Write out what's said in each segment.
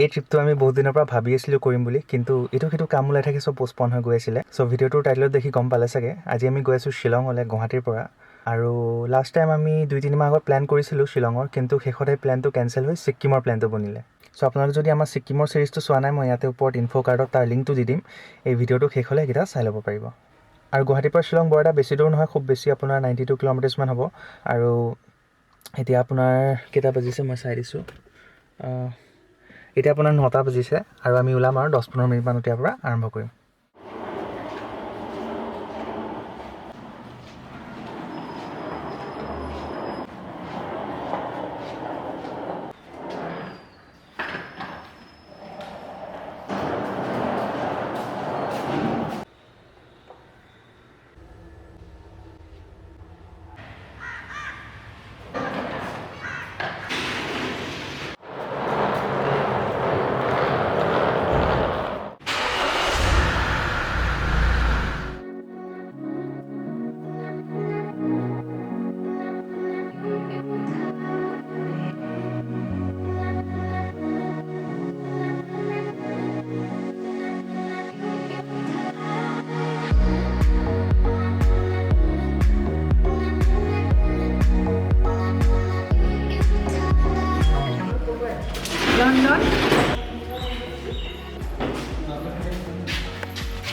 এই ট্ৰিপটো আমি বহুত দিনৰ পৰা ভাবি আছিলোঁ কৰিম বুলি, কিন্তু ইটো সিটো কাম ওলাই থাকি চব পষ্টপন হৈ গৈ আছিলে। চ' ভিডিঅ'টোৰ টাইটলত দেখি গম পালে চাগে, আজি আমি গৈ আছোঁ শ্বিলঙলৈ গুৱাহাটীৰ পৰা। আৰু লাষ্ট টাইম আমি 2-3 মাহ আগত প্লেন কৰিছিলোঁ শ্বিলঙৰ, কিন্তু শেষতে প্লেনটো কেঞ্চেল হৈ ছিক্কিমৰ প্লেনটো বনিলে। চ' আপোনালোকে যদি আমাৰ ছিক্কিমৰ চিৰিজটো চোৱা নাই, মই ইয়াতে ওপৰত ইনফো কাৰ্ডত তাৰ লিংকটো দি দিম। এই ভিডিঅ'টো শেষ হ'লে সেইকেইটা চাই ল'ব পাৰিব। আৰু গুৱাহাটীৰ পৰা শ্বিলং বৰ এটা বেছি দূৰ নহয়, খুব বেছি আপোনাৰ 92 কিলোমিটাৰ্ছমান হ'ব। আৰু এতিয়া আপোনাৰ কেইটা বাজিছে মই চাই দিছোঁ, এতিয়া আপোনাৰ 9টা বাজিছে আৰু আমি ওলাম আৰু 10-15 মিনিটমানত ইয়াৰ পৰা আৰম্ভ কৰিম। লণ্ডন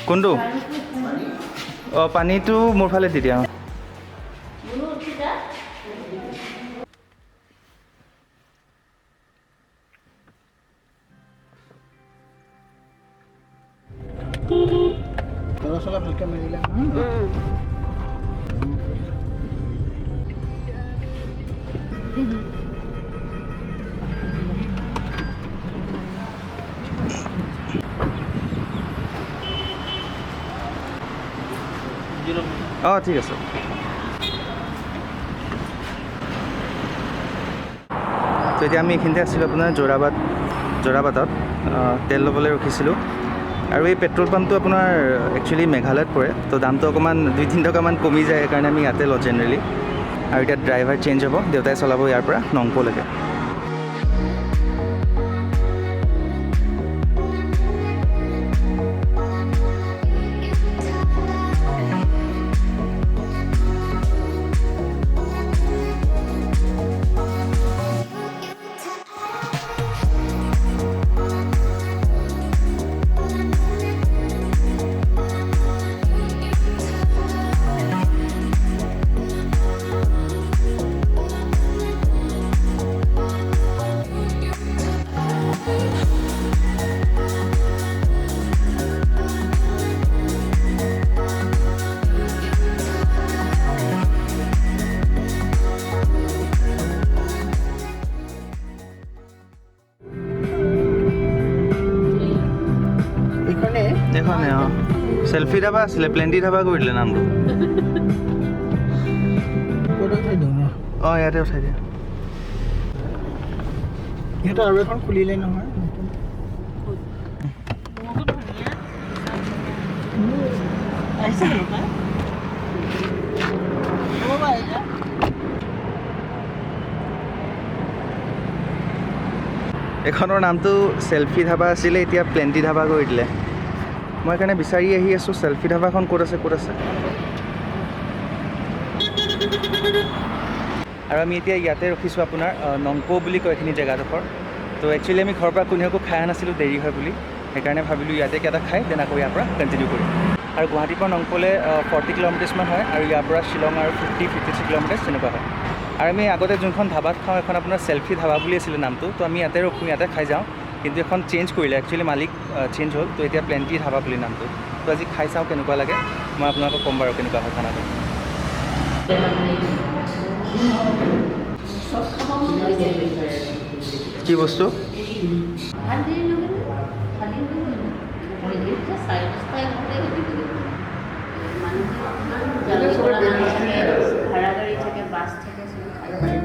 কোনটো? অঁ, পানীটো মোৰ ফালে দি দিয়া। অঁ, ঠিক আছে। তো এতিয়া আমি এইখিনিতে আছিলোঁ আপোনাৰ যোৰাবাটত তেল ল'বলৈ ৰখিছিলোঁ। আৰু এই পেট্ৰল পাম্পটো আপোনাৰ একচুৱেলি মেঘালয়ত পৰে, তো দামটো অকণমান 2-3 টকামান কমি যায়, সেইকাৰণে আমি ইয়াতে লওঁ জেনেৰেলি। আৰু এতিয়া ড্ৰাইভাৰ চেঞ্জ হ'ব, দেউতাই চলাব ইয়াৰ পৰা নংপলৈকে। এইখনে অঁ, চেল্ফি ধাবা আছিলে, প্লেণ্টি ধাবা কৰি দিলে নামটো। অঁ, ইয়াতে উঠাই দিয়া। সিহঁতৰ আৰু এখন খুলিলে নহয়। এইখনৰ নামটো চেল্ফি ধাবা আছিলে, এতিয়া প্লেণ্টি ধাবা কৰি দিলে। মই সেইকাৰণে বিচাৰি আহি আছোঁ চেল্ফি ধাবাখন ক'ত আছে। আৰু আমি এতিয়া ইয়াতে ৰখিছোঁ আপোনাৰ নংপো বুলি কয় এইখিনি জেগাডোখৰ। তো একচুৱেলি আমি ঘৰৰ পৰা কোনেও একো খাই নাছিলোঁ, দেৰি হয় বুলি, সেইকাৰণে ভাবিলোঁ ইয়াতে কিবা এটা খাই দেন আকৌ ইয়াৰ পৰা কণ্টিনিউ কৰিম। আৰু গুৱাহাটীৰ পৰা নংপোলৈ 40 কিলোমিটাৰ্ছমান হয়, আৰু ইয়াৰ পৰা শ্বিলং আৰু 50-53 কিলোমিটাৰ্ছ তেনেকুৱা হয়। আৰু আমি আগতে যোনখন ধাবাত খাওঁ এখন আপোনাৰ চেল্ফি ধাবা বুলি আছিলে নামটো, তো আমি ইয়াতে ৰখোঁ, ইয়াতে খাই যাওঁ। কিন্তু এখন চেঞ্জ কৰিলে, একচুৱেলি মালিক চেঞ্জ হ'ল, তো এতিয়া প্লেণ্টি ধাবা বুলি নামটো। তো আজি খাই চাওঁ কেনেকুৱা লাগে, মই আপোনালোকক ক'ম বাৰু কেনেকুৱা হয় খানাটো। কি বস্তু? ভাড়া গাড়ী থাকে, বাছ থাকে, খাই পাৰিব।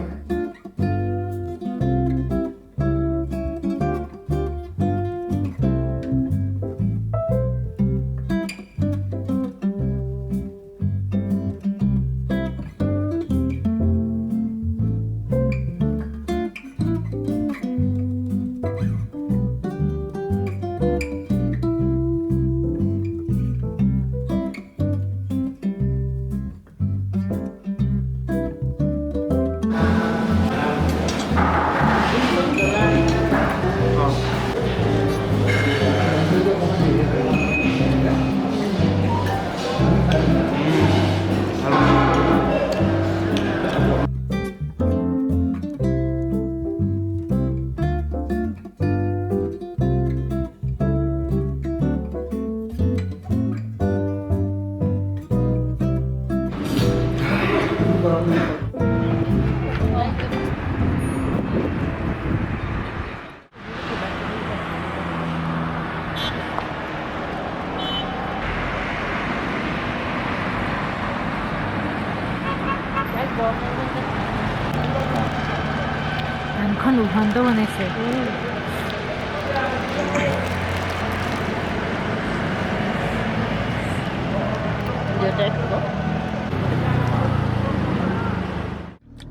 ধানখন উভন্ত বনাইছে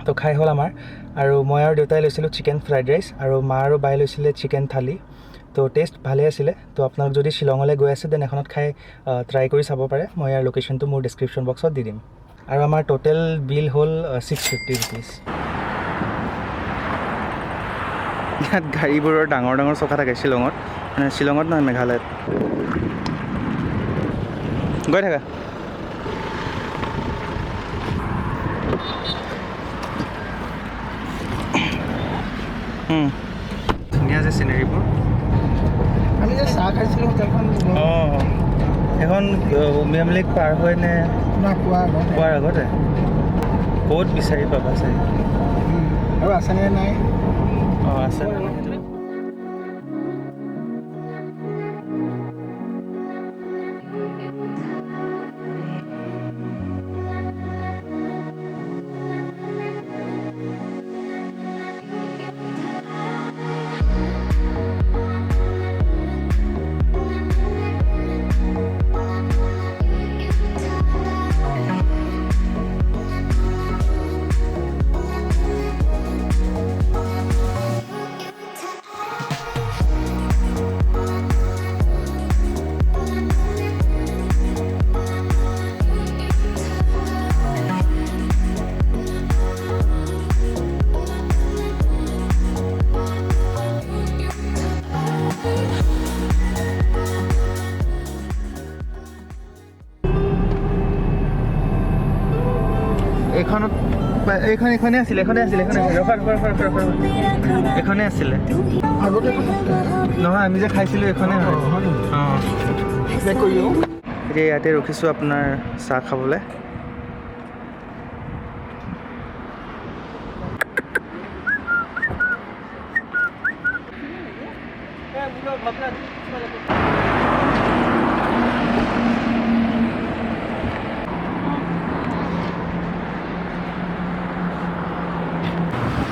তো খাই হ'ল আমাৰ আৰু মই আৰু দেউতাই লৈছিলোঁ চিকেন ফ্ৰাইড ৰাইচ আৰু মা আৰু বাই লৈছিলে চিকেন থালি তো টেষ্ট ভালেই আছিলে তো আপোনালোক যদি শ্বিলঙলৈ গৈ আছে দেন এখনত খাই ট্ৰাই কৰি চাব পাৰে মই ইয়াৰ লোকেশ্যনটো মোৰ ডেছক্ৰিপশ্যন বক্সত দি দিম আৰু আমাৰ টোটেল বিল হ'ল 650 ৰুপিজ ইয়াত গাড়ীবোৰৰ ডাঙৰ ডাঙৰ চকা থাকে শ্বিলঙত মানে শ্বিলঙত নহয় মেঘালয়ত গৈ থাকা ধুনীয়া যে চিনেৰীবোৰ আমি যে চাহ খাইছিলোঁ হোটেলখন অঁ এখন উমিয়াম লেক পাৰ হৈ নে না পোৱাৰ আগতে ক'ত বিচাৰি পাবা চাগে আৰু আছেনে নাই অঁ আছে এইখনে আছিলে এইখনে আছিলে আগতে নহয় আমি যে খাইছিলোঁ এইখনে হয় অঁ চেক কৰি দিওঁ এতিয়া ইয়াতে ৰখিছোঁ আপোনাৰ চাহ খাবলৈ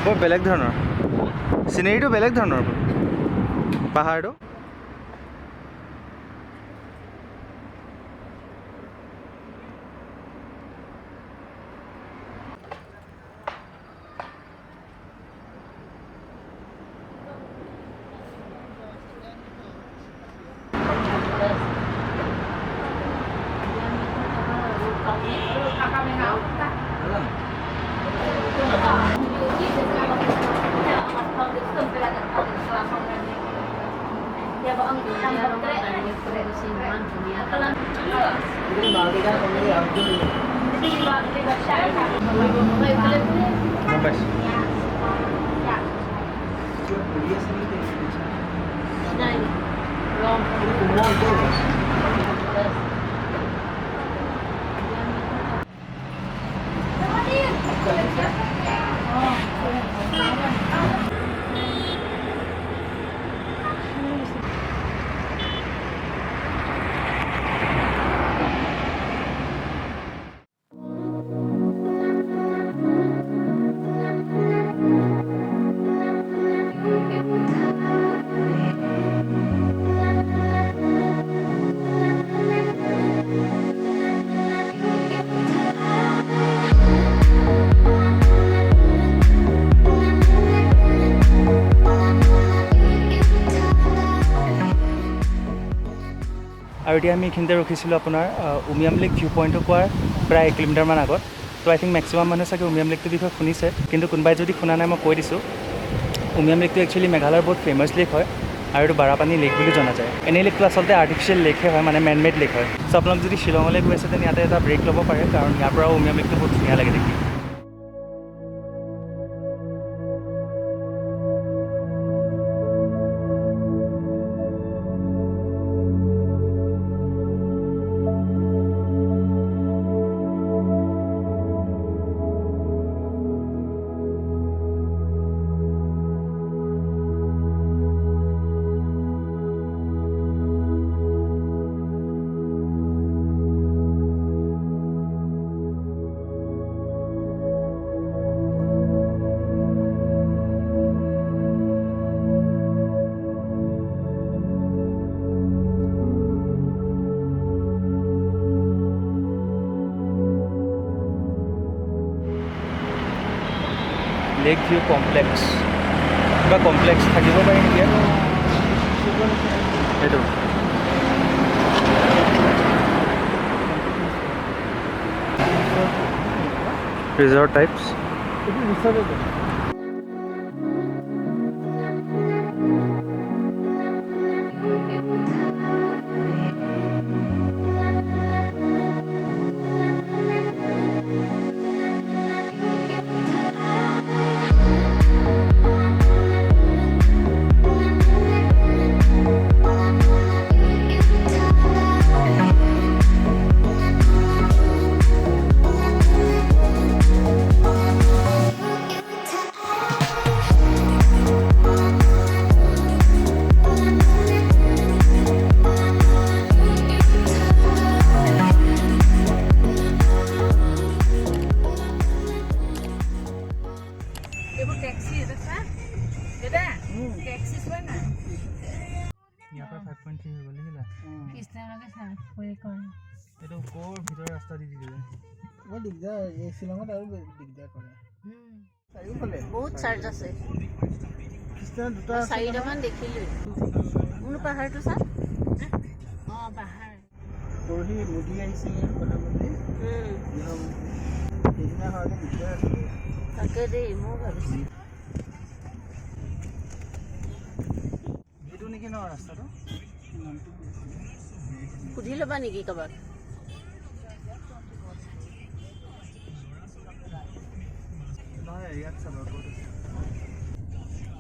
বৰ বেলেগ ধৰণৰ চিনেৰীটো বেলেগ ধৰণৰ পাহাৰটো গম পাইছোঁ আৰু এতিয়া আমি এইখিনিতে ৰখিছিলোঁ আপোনাৰ উমিয়াম লেক ভিউ পইণ্টটো পোৱাৰ প্ৰায় 1 কিলোমিটাৰমান আগত তো আই থিংক মেক্সিমাম মানুহে চাগে উমিয়াম লেকটোৰ বিষয়ে শুনিছে কিন্তু কোনোবাই যদি শুনা নাই মই কৈ দিছোঁ উমিয়াম লেকটো একচুৱেলি মেঘালয়ৰ বহুত ফেমাছ লেক হয় আৰু এইটো বাৰাপানী লেক বুলি জনা যায় এনেই লেকটো আচলতে আৰ্টিফিচিয়েল লেকহে হয় মানে মেন মেড লেক হয় চ' আপোনালোক যদি শ্বিলঙলৈ গৈ আছে তেনে ইয়াতে এটা ব্ৰেক ল'ব পাৰে কাৰণ ইয়াৰ পৰাও উমিয়াম লেকটো বহুত ধুনীয়া লাগে দেখি লেক ভিউ কমপ্লেক্স কিবা কমপ্লেক্স থাকিব পাৰে নেকি সেইটো ৰিজৰ্ট টাইপছ এইটো ৰিচৰ্টতে ইয়াৰ পৰা 5.3 হৈ গ'ল দেখিলা এইটো কৰ ভিতৰৰ ৰাস্তা দি দিলে বৰ দিগদাৰ এই শ্বিলঙত আৰু দিগদাৰ কৰে চাৰিওফালে বহুত চাৰ্জ আছে খ্ৰীষ্টান দুটা আছে 4টামান দেখিলোঁ মোৰ পাহাৰটো চা অঁ পাহাৰ পৰহি মোদী আহিছিলে প্ৰধানমন্ত্ৰী সেইদিনা হওঁতে দিগদাৰ আছিলে তাকে দেই মই ভাবিছোঁ এইটো নেকি ন ৰাস্তাটো সুধি ল'বা নেকি কাৰোবাক নহয় ইয়াত চাব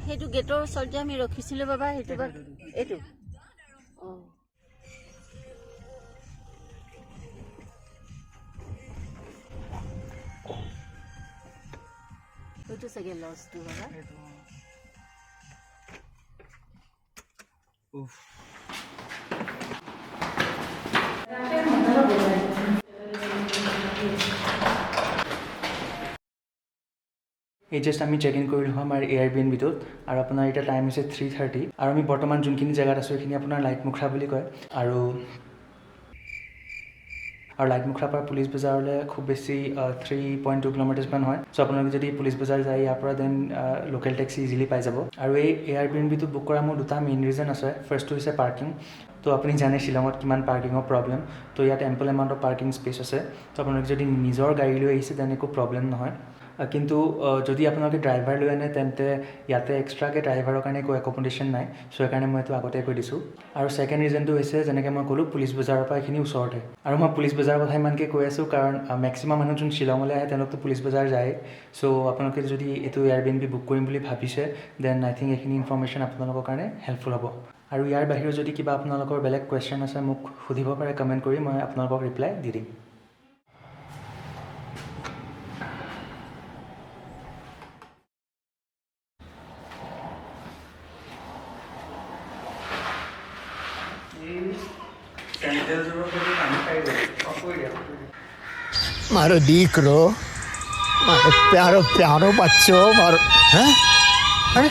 সেইটো গেটৰ ওচৰত যে আমি ৰখিছিলোঁ বাবা সেইটো বা এইটো অঁ সেইটো চাগে লজটো বাবা এই জাষ্ট আমি চেক ইন কৰিলোঁ আমাৰ এয়াৰবিএনবিটোত আৰু আপোনাৰ এতিয়া টাইম হৈছে 3:30 আৰু আমি বৰ্তমান যোনখিনি জেগাত আছোঁ সেইখিনি আপোনাৰ লাইটমুখৰা বুলি কয় আৰু লাইটমুখৰাৰ পৰা পুলিচ বজাৰলৈ খুব বেছি 3.2 কিলোমিটাৰ্ছমান হয় চ' আপোনালোকে যদি পুলিচ বজাৰ যায় ইয়াৰ পৰা দেন লোকেল টেক্সি ইজিলি পাই যাব আৰু এই এয়াৰবিএনবিটো বুক কৰা মোৰ দুটা মেইন ৰিজন আছে ফাৰ্ষ্টটো হৈছে পাৰ্কিং তো আপুনি জানে শ্বিলঙত কিমান পাৰ্কিঙৰ প্ৰব্লেম তো ইয়াত ample amount of parking space আছে তো আপোনালোকে যদি নিজৰ গাড়ী লৈ আহিছে তেনে একো প্ৰব্লেম নহয় কিন্তু যদি আপোনালোকে ড্ৰাইভাৰ লৈ আনে তেন্তে ইয়াতে এক্সট্ৰাকৈ ড্ৰাইভাৰৰ কাৰণে একো একমডেশ্যন নাই চ' সেইকাৰণে মই এইটো আগতে কৈ দিছোঁ আৰু ছেকেণ্ড ৰিজনটো হৈছে যেনেকৈ মই ক'লোঁ পুলিচ বজাৰৰ পৰা এইখিনি ওচৰতে আৰু মই পুলিচ বজাৰৰ কথা ইমানকৈ কৈ আছোঁ কাৰণ মেক্সিমাম মানুহ যোন শ্বিলঙলৈ আহে তেওঁলোকতো পুলিচ বজাৰ যায় চ' আপোনালোকে যদি এইটো এয়াৰবিএনবি বুক কৰিম বুলি ভাবিছে দেন আই থিংক এইখিনি ইনফৰ্মেশ্যন আপোনালোকৰ কাৰণে হেল্পফুল হ'ব আৰু ইয়াৰ বাহিৰেও যদি কিবা আপোনালোকৰ বেলেগ কুৱেশ্যন আছে মোক সুধিব পাৰে কমেণ্ট কৰি মই আপোনালোকক ৰিপ্লাই দি দিম મારો દીકરો મારો પ્યારો પ્યારો બચ્ચો મારો હે અરે